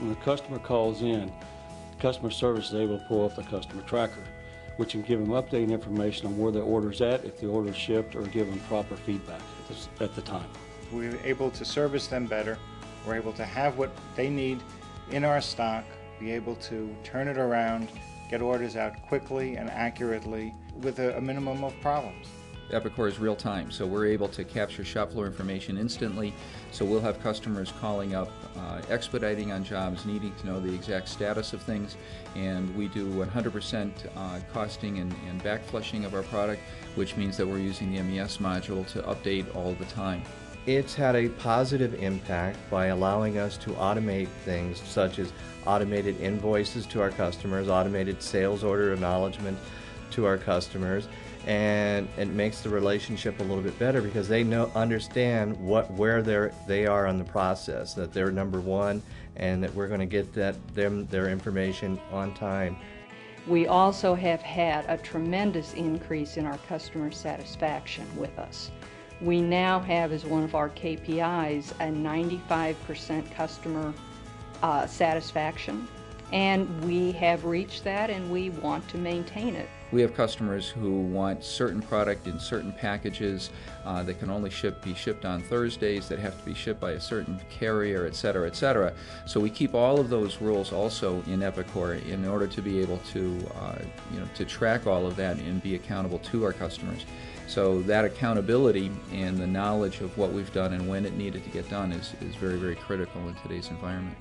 When the customer calls in, customer service is able to pull up the customer tracker, which can give them updated information on where the order's at, if the order's shipped, or give them proper feedback at the time. We're able to service them better. We're able to have what they need in our stock, be able to turn it around, get orders out quickly and accurately with a minimum of problems. Epicor is real time, so we're able to capture shop floor information instantly. So we'll have customers calling up, expediting on jobs, needing to know the exact status of things, and we do 100% costing and back flushing of our product, which means that we're using the MES module to update all the time. It's had a positive impact by allowing us to automate things such as automated invoices to our customers, automated sales order acknowledgement to our customers, and it makes the relationship a little bit better because they understand where they are on the process, that they're number one, and that we're going to get their information on time. We also have had a tremendous increase in our customer satisfaction with us. We now have as one of our KPIs a 95% customer satisfaction, and we have reached that and we want to maintain it. We have customers who want certain product in certain packages that can only be shipped on Thursdays, that have to be shipped by a certain carrier, etc., etc. So we keep all of those rules also in Epicor in order to be able to, to track all of that and be accountable to our customers. So that accountability and the knowledge of what we've done and when it needed to get done is very, very critical in today's environment.